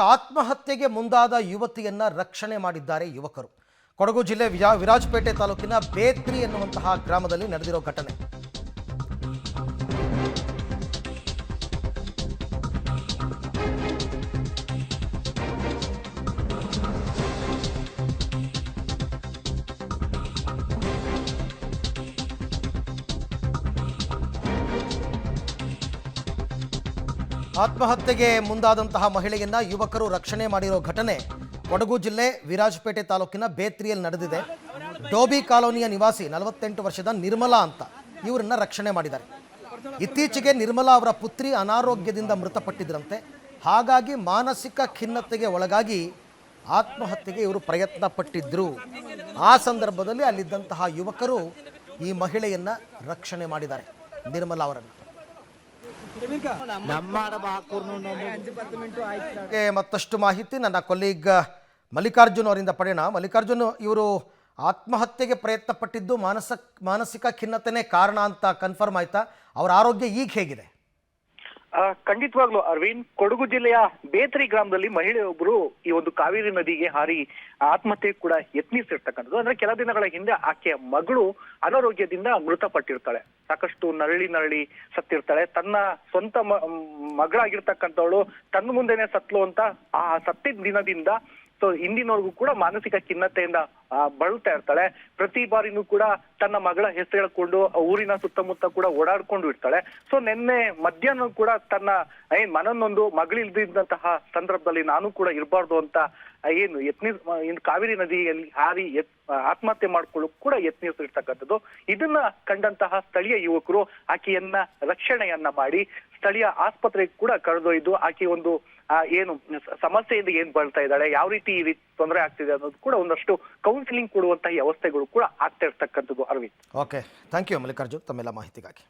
ಆತ್ಮಹತ್ಯೆಗೆ ಮುಂದಾದ ಯುವತಿಯನ್ನ ರಕ್ಷಣೆ ಮಾಡಿದ್ದಾರೆ ಯುವಕರು. ಕೊಡಗು ಜಿಲ್ಲೆ ವಿರಾಜಪೇಟೆ ತಾಲೂಕಿನ ಬೇತ್ರಿ ಎನ್ನುವಂತಹ ಗ್ರಾಮದಲ್ಲಿ ನಡೆದಿರೋ ಘಟನೆ. ಆತ್ಮಹತ್ಯೆಗೆ ಮುಂದಾದಂತಹ ಮಹಿಳೆಯನ್ನ ಯುವಕರು ರಕ್ಷಣೆ ಮಾಡಿರೋ ಘಟನೆ ಕೊಡಗು ಜಿಲ್ಲೆ ವಿರಾಜಪೇಟೆ ತಾಲೂಕಿನ ಬೇತ್ರಿಯಲ್ಲಿ ನಡೆದಿದೆ. ಡೋಬಿ ಕಾಲೋನಿಯ ನಿವಾಸಿ 48 ವರ್ಷದ ನಿರ್ಮಲಾ ಅಂತ ಇವರನ್ನ ರಕ್ಷಣೆ ಮಾಡಿದ್ದಾರೆ. ಇತ್ತೀಚೆಗೆ ನಿರ್ಮಲಾ ಅವರ ಪುತ್ರಿ ಅನಾರೋಗ್ಯದಿಂದ ಮೃತಪಟ್ಟಿದ್ರಂತೆ. ಹಾಗಾಗಿ ಮಾನಸಿಕ ಖಿನ್ನತೆಗೆ ಒಳಗಾಗಿ ಆತ್ಮಹತ್ಯೆಗೆ ಇವರು ಪ್ರಯತ್ನ ಪಟ್ಟಿದ್ರು. ಆ ಸಂದರ್ಭದಲ್ಲಿ ಅಲ್ಲಿದ್ದಂತಹ ಯುವಕರು ಈ ಮಹಿಳೆಯನ್ನ ರಕ್ಷಣೆ ಮಾಡಿದ್ದಾರೆ, ನಿರ್ಮಲಾ ಅವರನ್ನು. ಮತ್ತಷ್ಟು ಮಾಹಿತಿ ನನ್ನ ಕೊಲೀಗ್ ಮಲ್ಲಿಕಾರ್ಜುನ್ ಅವರಿಂದ ಪಡೆಯೋಣ. ಮಲ್ಲಿಕಾರ್ಜುನ್, ಇವರು ಆತ್ಮಹತ್ಯೆಗೆ ಪ್ರಯತ್ನ ಪಟ್ಟಿದ್ದು ಮಾನಸಿಕ ಖಿನ್ನತೆನೇ ಕಾರಣ ಅಂತ ಕನ್ಫರ್ಮ್ ಆಯ್ತಾ? ಅವರ ಆರೋಗ್ಯ ಈಗ ಹೇಗಿದೆ? ಖಂಡಿತವಾಗ್ಲು ಅರವಿಂದ್, ಕೊಡಗು ಜಿಲ್ಲೆಯ ಬೇತ್ರಿ ಗ್ರಾಮದಲ್ಲಿ ಮಹಿಳೆಯೊಬ್ಬರು ಈ ಒಂದು ಕಾವೇರಿ ನದಿಗೆ ಹಾರಿ ಆತ್ಮಹತ್ಯೆ ಕೂಡ ಯತ್ನಿಸಿರ್ತಕ್ಕಂಥದ್ದು. ಅಂದ್ರೆ ಕೆಲ ದಿನಗಳ ಹಿಂದೆ ಆಕೆಯ ಮಗಳು ಅನಾರೋಗ್ಯದಿಂದ ಮೃತಪಟ್ಟಿರ್ತಾಳೆ. ಸಾಕಷ್ಟು ನರಳಿ ಸತ್ತಿರ್ತಾಳೆ. ತನ್ನ ಸ್ವಂತ ಮಗಳಾಗಿರ್ತಕ್ಕಂಥವಳು ತನ್ನ ಮುಂದೆನೆ ಸತ್ಲು ಅಂತ ಆ ಸತ್ತಿದ ದಿನದಿಂದ ಹಿಂದಿನವರೆಗೂ ಕೂಡ ಮಾನಸಿಕ ಖಿನ್ನತೆಯಿಂದ ಬಳಲ್ತಾ ಇರ್ತಾಳೆ. ಪ್ರತಿ ಬಾರಿನೂ ಕೂಡ ತನ್ನ ಮಗಳ ಹೆಸರು ಹೇಳ್ಕೊಂಡು ಊರಿನ ಸುತ್ತಮುತ್ತ ಕೂಡ ಓಡಾಡ್ಕೊಂಡು ಇರ್ತಾಳೆ. ನಿನ್ನೆ ಮಧ್ಯಾಹ್ನ ಕೂಡ ತನ್ನ ಮನನ್ನೊಂದು ಮಗಳಿಲ್ದಂತಹ ಸಂದರ್ಭದಲ್ಲಿ ನಾನು ಕೂಡ ಇರಬಾರ್ದು ಅಂತ ಕಾವೇರಿ ನದಿಯಲ್ಲಿ ಹಾರಿ ಆತ್ಮಹತ್ಯೆ ಮಾಡ್ಕೊಳ್ಳೋಕ್ ಕೂಡ ಯತ್ನಿಸಿರ್ತಕ್ಕಂಥದ್ದು. ಇದನ್ನ ಕಂಡಂತಹ ಸ್ಥಳೀಯ ಯುವಕರು ಆಕೆಯನ್ನ ರಕ್ಷಣೆಯನ್ನ ಮಾಡಿ ಸ್ಥಳೀಯ ಆಸ್ಪತ್ರೆಗೆ ಕೂಡ ಕರೆದೊಯ್ದು ಆಕೆ ಒಂದು ಸಮಸ್ಯೆಯಿಂದ ಬಳಲ್ತಾ ಇದ್ದಾಳೆ, ಯಾವ ರೀತಿ ಈ ರೀತಿ ತೊಂದರೆ ಆಗ್ತಿದೆ ಅನ್ನೋದು ಕೂಡ ಒಂದಷ್ಟು ಕೌನ್ಸಿಲಿಂಗ್ ಕೊಡುವಂತಹ ವ್ಯವಸ್ಥೆಗಳು ಕೂಡ ಆಗ್ತಾ ಇರ್ತಕ್ಕಂಥದ್ದು. Arvind, okay, thank you Mallikarjun ತಮ್ಮೆಲ್ಲ ಮಾಹಿತಿಗಾಗಿ.